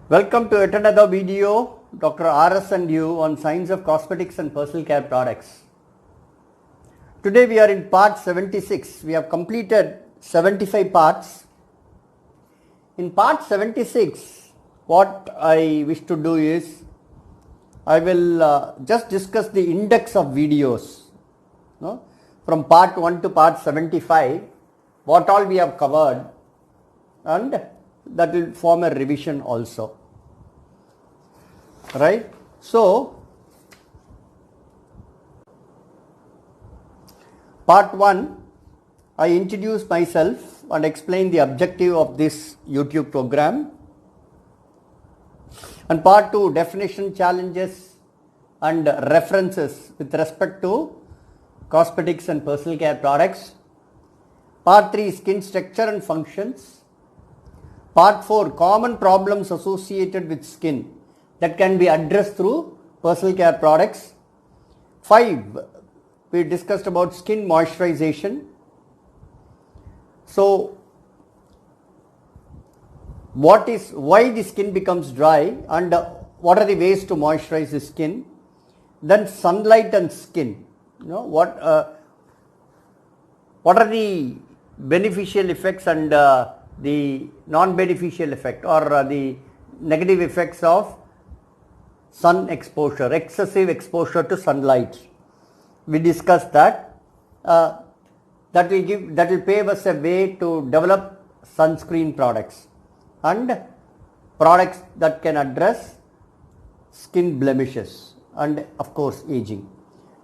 Welcome to yet another video, Dr. RS and you on Science of Cosmetics and Personal Care Products. Today we are in part 76. We have completed 75 parts. In part 76, what I wish to do is, I will just discuss the index of videos. From part 1 to part 75, what all we have covered, and that will form a revision also, right? So, part 1, I introduce myself and explain the objective of this YouTube program, and part 2, definition, challenges and references with respect to cosmetics and personal care products. Part 3, skin structure and functions. Part 4, common problems associated with skin that can be addressed through personal care products. 5, we discussed about skin moisturization. So, why the skin becomes dry and what are the ways to moisturize the skin. Then sunlight and skin. What are the beneficial effects and the non-beneficial effect or the negative effects of sun exposure, excessive exposure to sunlight. We discussed that. That will pave us a way to develop sunscreen products and products that can address skin blemishes and of course aging.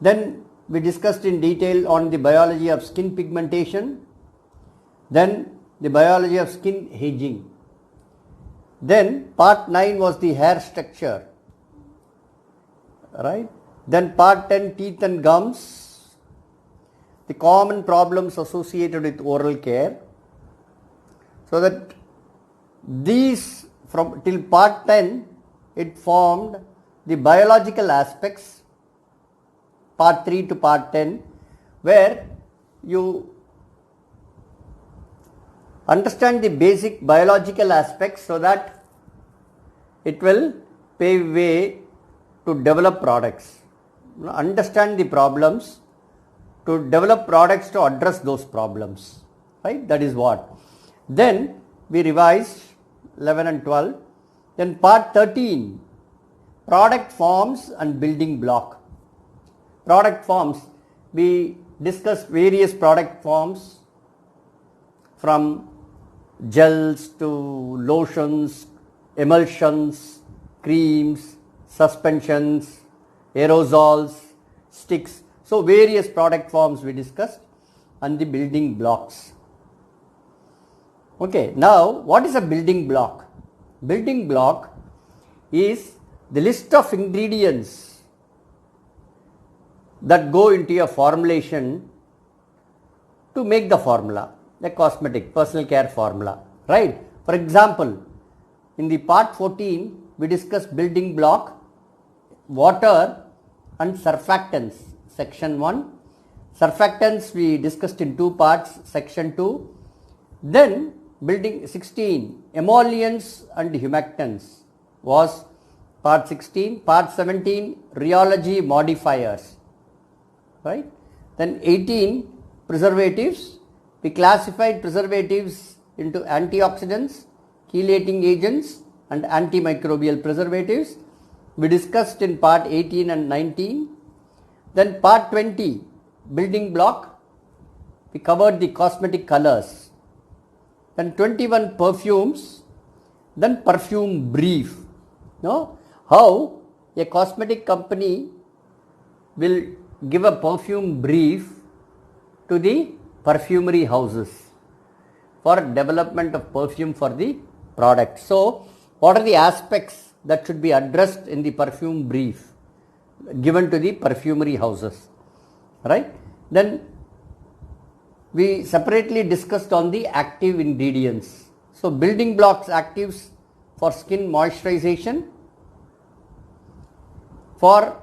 Then we discussed in detail on the biology of skin pigmentation, then the biology of skin aging. Then part 9 was the hair structure, right? Then part 10, teeth and gums, the common problems associated with oral care. So that these from till part 10 it formed the biological aspects, part 3 to part 10, where you understand the basic biological aspects so that it will pave way to develop products. Understand the problems to develop products to address those problems, right? That is what. Then we revised 11 and 12. Then part 13, product forms and building block. Product forms, we discussed various product forms from gels to lotions, emulsions, creams, suspensions, aerosols, sticks. So various product forms we discussed and the building blocks. Okay, now what is a building block? Building block is the list of ingredients that go into a formulation to make the formula, the cosmetic, personal care formula, right? For example, in the part 14, we discussed building block, water and surfactants, section 1. Surfactants we discussed in 2 parts, section 2. Then building 16, emollients and humectants was part 16. Part 17, rheology modifiers, right? Then 18, preservatives. We classified preservatives into antioxidants, chelating agents and antimicrobial preservatives. We discussed in part 18 and 19. Then part 20, building block, we covered the cosmetic colors. Then 21, perfumes. Then perfume brief. How a cosmetic company will give a perfume brief to the perfumery houses for development of perfume for the product. So, what are the aspects that should be addressed in the perfume brief given to the perfumery houses, right? Then we separately discussed on the active ingredients. So, building blocks actives for skin moisturization, for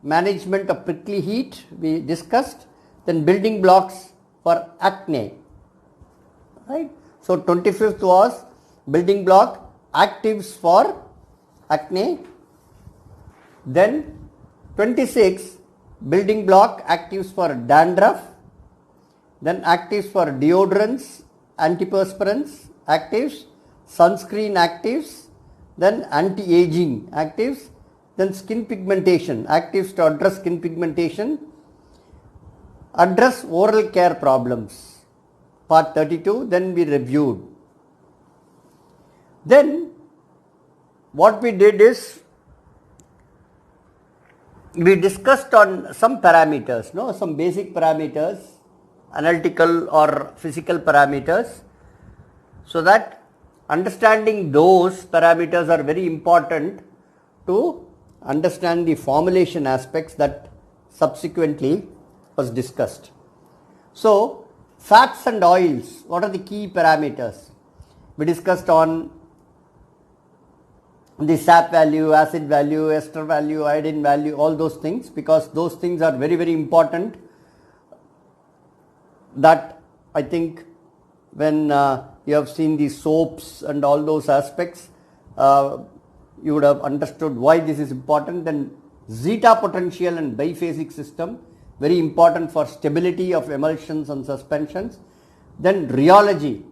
management of prickly heat we discussed, then building blocks for acne, right? So 25th was building block actives for acne. Then 26 building block actives for dandruff. Then actives for deodorants, antiperspirants actives, sunscreen actives, then anti-aging actives, then skin pigmentation actives to address skin pigmentation, address oral care problems, part 32, then we reviewed. Then what we did is we discussed on some parameters, some basic parameters, analytical or physical parameters, so that understanding those parameters are very important to understand the formulation aspects that subsequently was discussed. So fats and oils, what are the key parameters? We discussed on the sap value, acid value, ester value, iodine value, all those things, because those things are very, very important. That I think when you have seen the soaps and all those aspects, you would have understood why this is important. Then zeta potential and biphasic system, very important for stability of emulsions and suspensions. Then rheology,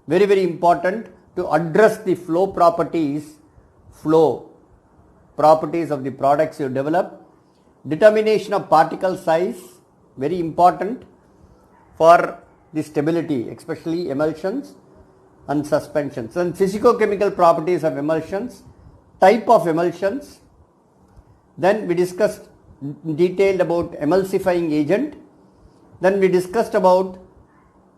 very, very important to address the flow properties of the products you develop. Determination of particle size, very important for the stability, especially emulsions and suspensions. And physicochemical properties of emulsions, type of emulsions. Then we discussed detailed about emulsifying agent. Then we discussed about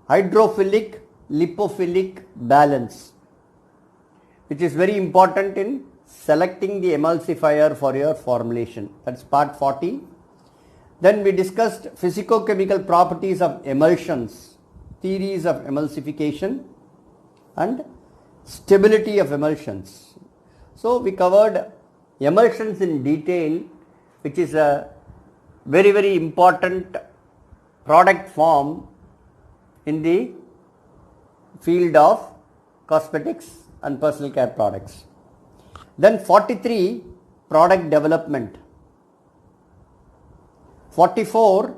hydrophilic lipophilic balance, which is very important in selecting the emulsifier for your formulation. That's part 40. Then we discussed physicochemical properties of emulsions, theories of emulsification and stability of emulsions. So we covered emulsions in detail, which is a very, very important product form in the field of cosmetics and personal care products. Then 43, product development. 44,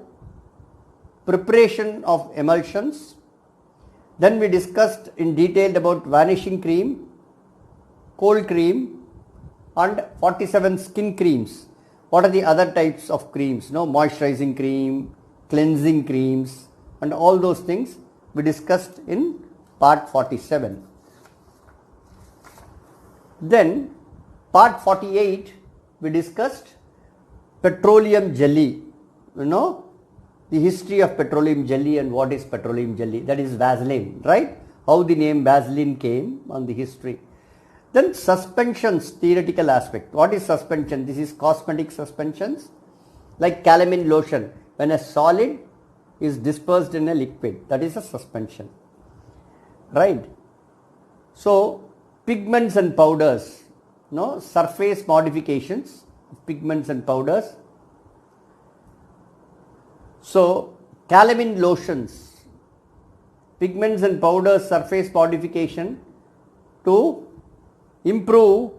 preparation of emulsions. Then we discussed in detail about vanishing cream, cold cream, and 47 skin creams. What are the other types of creams? Moisturizing cream, cleansing creams, and all those things we discussed in part 47. Then part 48 we discussed petroleum jelly. The history of petroleum jelly and what is petroleum jelly. That is Vaseline, right? How the name Vaseline came, on the history. Then suspensions, theoretical aspect. What is suspension? This is cosmetic suspensions, like calamine lotion. When a solid is dispersed in a liquid, that is a suspension, right? So pigments and powders, surface modifications of pigments and powders. So calamine lotions, pigments and powders, surface modification to improve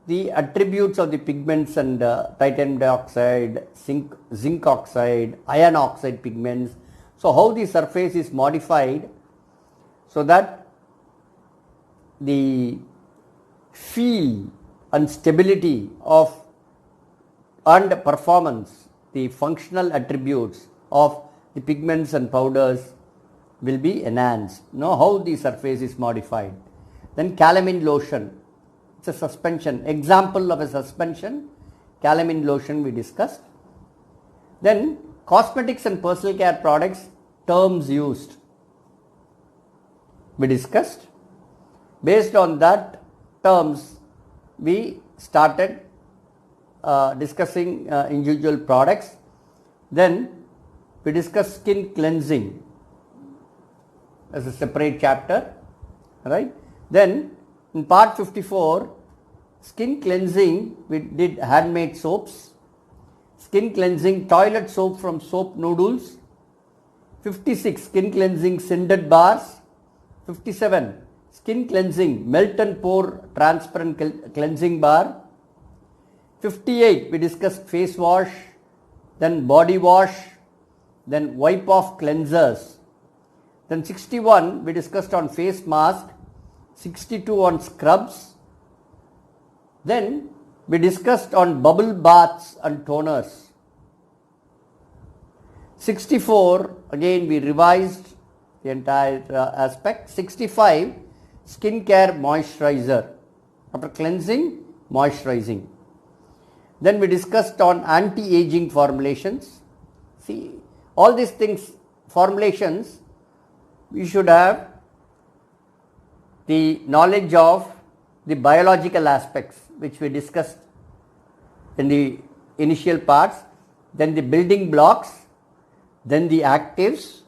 the attributes of the pigments and titanium dioxide, zinc oxide, iron oxide pigments. So how the surface is modified so that the feel and stability of and performance, the functional attributes of the pigments and powders will be enhanced. How the surface is modified. Then calamine lotion, it's a suspension. Example of a suspension, calamine lotion we discussed. Then cosmetics and personal care products, terms used, we discussed. Based on that terms, we started discussing individual products. Then we discussed skin cleansing as a separate chapter, right? Then in part 54, skin cleansing, we did handmade soaps, skin cleansing toilet soap from soap noodles, 56 skin cleansing scented bars, 57 Skin cleansing, melt and pour transparent cleansing bar. 58, we discussed face wash, then body wash, then wipe off cleansers. Then 61, we discussed on face mask, 62 on scrubs. Then we discussed on bubble baths and toners. 64, again we revised the entire aspect. 65, skincare moisturizer. After cleansing, moisturizing. Then we discussed on anti-aging formulations. See, all these things, formulations, we should have the knowledge of the biological aspects which we discussed in the initial parts, then the building blocks, then the actives.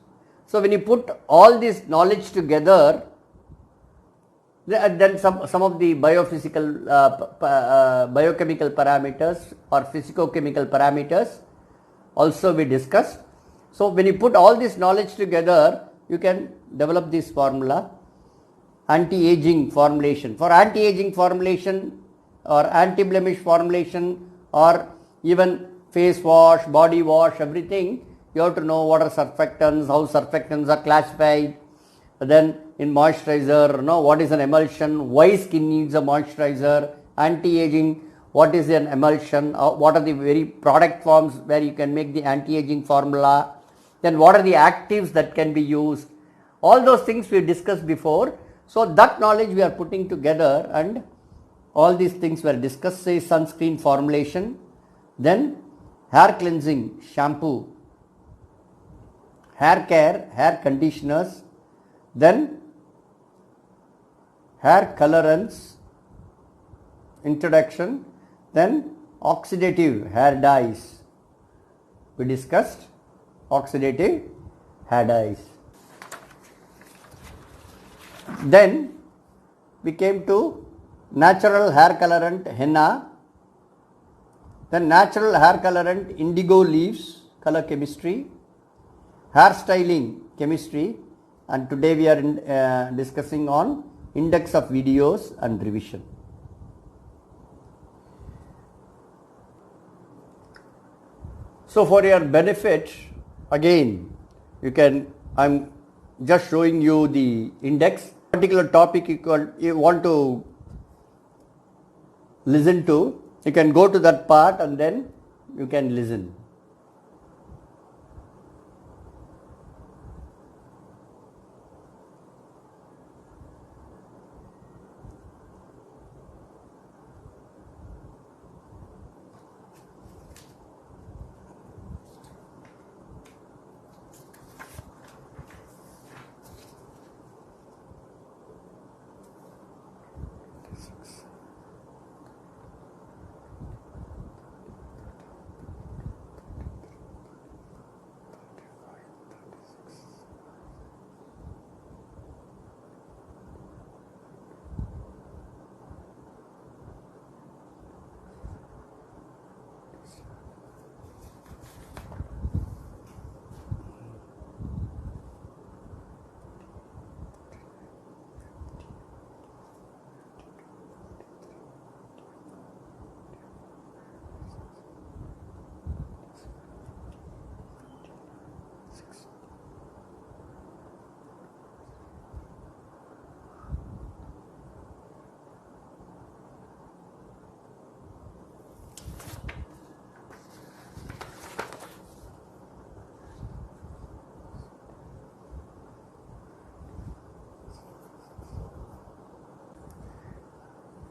So when you put all this knowledge together, then some of the biophysical, biochemical parameters or physicochemical parameters also we discussed. So when you put all this knowledge together, you can develop this formula, anti-aging formulation. For anti-aging formulation or anti-blemish formulation or even face wash, body wash, everything, you have to know what are surfactants, how surfactants are classified. Then in moisturizer, what is an emulsion, why skin needs a moisturizer, anti-aging, what is an emulsion, what are the very product forms where you can make the anti-aging formula, then what are the actives that can be used. All those things we discussed before. So that knowledge we are putting together, and all these things were discussed. Say sunscreen formulation, then hair cleansing, shampoo, hair care, hair conditioners, then hair colorants, introduction, then oxidative hair dyes. We discussed oxidative hair dyes. Then we came to natural hair colorant henna, then natural hair colorant indigo leaves, color chemistry, hair styling chemistry, and today we are discussing on index of videos and revision. So for your benefit, again, I'm just showing you the index. Particular topic you want to listen to, you can go to that part and then you can listen.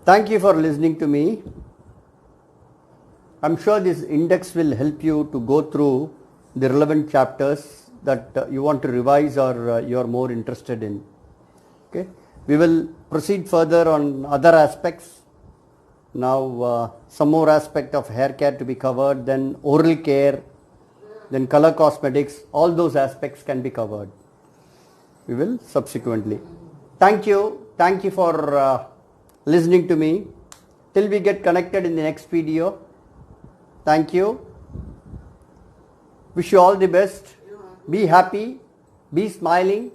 Thank you for listening to me. I'm sure this index will help you to go through the relevant chapters that you want to revise or you are more interested in. Okay, we will proceed further on other aspects. Now some more aspect of hair care to be covered, then oral care, then color cosmetics, all those aspects can be covered. We will subsequently. Thank you for listening to me. Till we get connected in the next video. Thank you. Wish you all the best. Be happy, be smiling,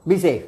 be safe.